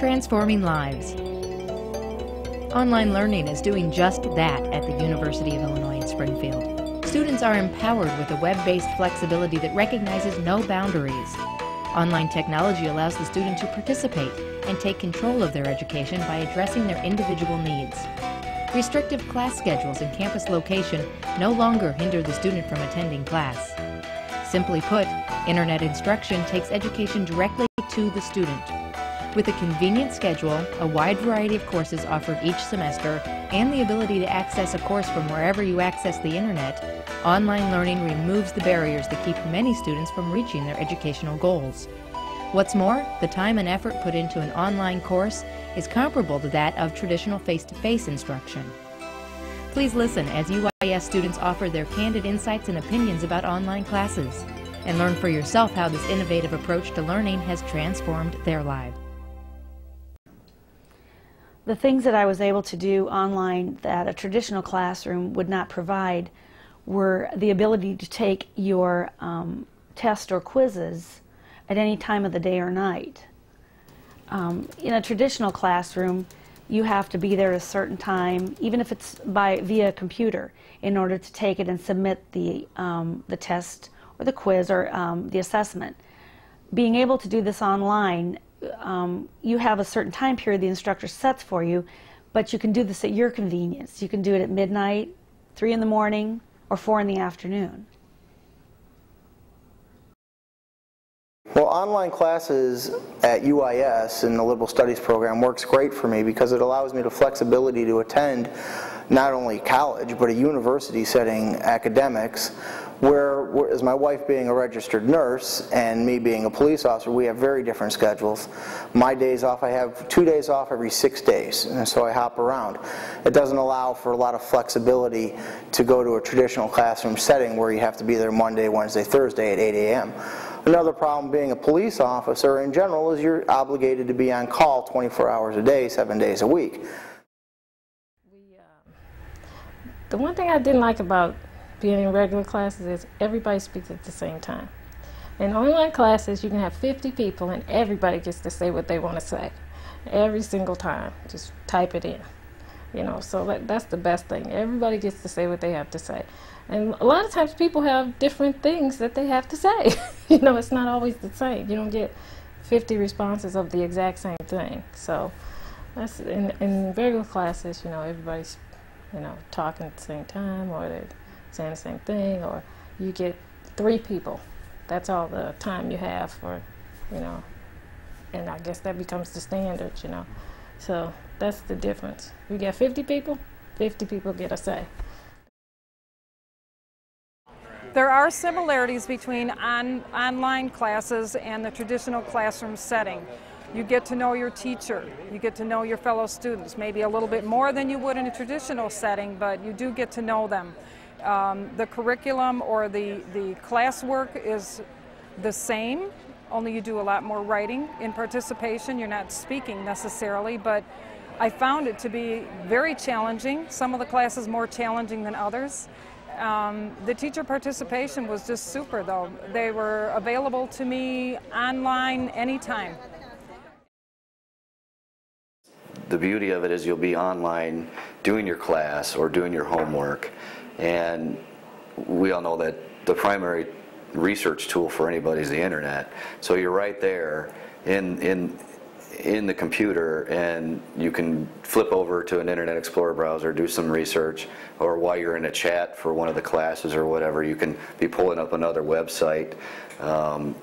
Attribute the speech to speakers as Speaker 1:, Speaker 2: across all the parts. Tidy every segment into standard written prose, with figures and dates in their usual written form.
Speaker 1: transforming lives. Online learning is doing just that at the University of Illinois in Springfield. Students are empowered with a web-based flexibility that recognizes no boundaries. Online technology allows the student to participate and take control of their education by addressing their individual needs. Restrictive class schedules and campus location no longer hinder the student from attending class. Simply put, internet instruction takes education directly to the student. With a convenient schedule, a wide variety of courses offered each semester, and the ability to access a course from wherever you access the internet, online learning removes the barriers that keep many students from reaching their educational goals. What's more, the time and effort put into an online course is comparable to that of traditional face-to-face instruction. Please listen as UIS students offer their candid insights and opinions about online classes, and learn for yourself how this innovative approach to learning has transformed their lives.
Speaker 2: The things that I was able to do online that a traditional classroom would not provide were the ability to take your tests or quizzes at any time of the day or night. In a traditional classroom, you have to be there at a certain time, even if it's via computer, in order to take it and submit the test or the quiz or the assessment. Being able to do this online, you have a certain time period the instructor sets for you, but you can do this at your convenience. You can do it at midnight, 3 in the morning, or 4 in the afternoon.
Speaker 3: Well, online classes at UIS in the Liberal Studies program works great for me because it allows me the flexibility to attend not only college but a university setting academics whereas my wife being a registered nurse and me being a police officer, we have very different schedules. My days off, I have 2 days off every 6 days, and so I hop around. It doesn't allow for a lot of flexibility to go to a traditional classroom setting where you have to be there Monday, Wednesday, Thursday at 8 a.m. Another problem being a police officer in general is you're obligated to be on call 24 hours a day, 7 days a week.
Speaker 4: The one thing I didn't like about being in regular classes is everybody speaks at the same time. In online classes, you can have 50 people and everybody gets to say what they want to say. Every single time. Just type it in. You know, so that's the best thing. Everybody gets to say what they have to say. And a lot of times people have different things that they have to say. You know, it's not always the same. You don't get 50 responses of the exact same thing. So that's in regular classes, you know, everybody's, you know, talking at the same time, or they're saying the same thing, or you get 3 people. That's all the time you have for, you know, and I guess that becomes the standard, you know. So that's the difference. You get 50 people, 50 people get a say.
Speaker 5: There are similarities between online classes and the traditional classroom setting. You get to know your teacher, you get to know your fellow students, maybe a little bit more than you would in a traditional setting, but you do get to know them. The curriculum or the classwork is the same, only you do a lot more writing in participation. You're not speaking necessarily, but I found it to be very challenging. Some of the classes more challenging than others. The teacher participation was just super though. They were available to me online anytime.
Speaker 6: The beauty of it is you'll be online doing your class or doing your homework, and we all know that the primary research tool for anybody is the internet. So you're right there in the computer, and you can flip over to an Internet Explorer browser, do some research, or while you're in a chat for one of the classes or whatever, you can be pulling up another website,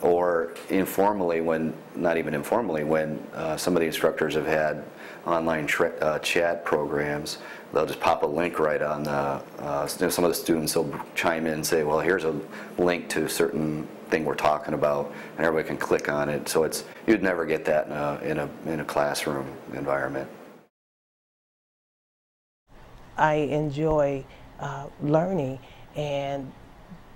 Speaker 6: or informally, not even informally, when some of the instructors have had online chat programs, they'll just pop a link right on the, some of the students will chime in and say, well, here's a link to a certain thing we're talking about, and everybody can click on it. So you'd never get that in a classroom environment.
Speaker 7: I enjoy learning, and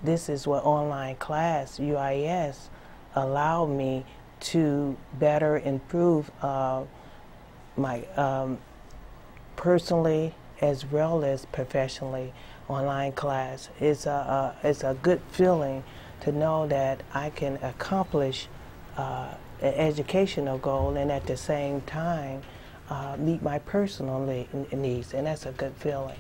Speaker 7: this is what online class, UIS, allowed me to better improve my personally as well as professionally. Online class is a good feeling to know that I can accomplish an educational goal and at the same time meet my personal needs, and that's a good feeling.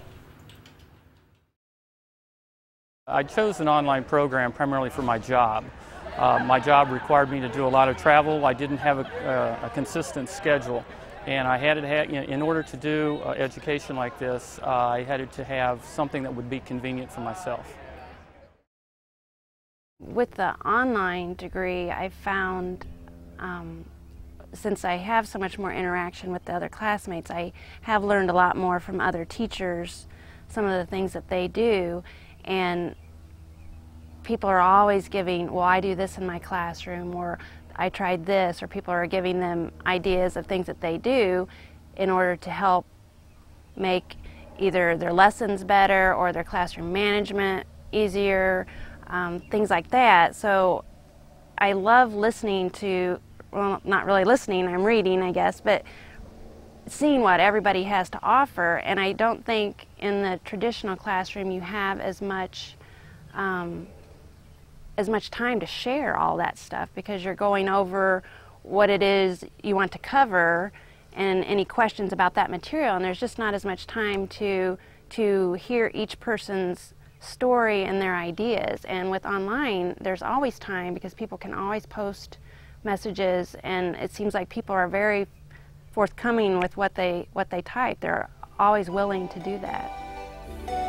Speaker 8: I chose an online program primarily for my job. My job required me to do a lot of travel. I didn't have a consistent schedule, and I had to have, in order to do education like this, I had to have something that would be convenient for myself.
Speaker 9: With the online degree, I found, since I have so much more interaction with the other classmates, I have learned a lot more from other teachers, some of the things that they do, and people are always giving, well, I do this in my classroom, or I tried this, or people are giving them ideas of things that they do in order to help make either their lessons better or their classroom management easier, things like that. So I love listening to, well, not really listening, I'm reading, I guess, but seeing what everybody has to offer. And I don't think in the traditional classroom you have as much time to share all that stuff, because you're going over what it is you want to cover and any questions about that material, and there's just not as much time to hear each person's story and their ideas. And with online, there's always time, because people can always post messages, and it seems like people are very forthcoming with what they type. They're always willing to do that.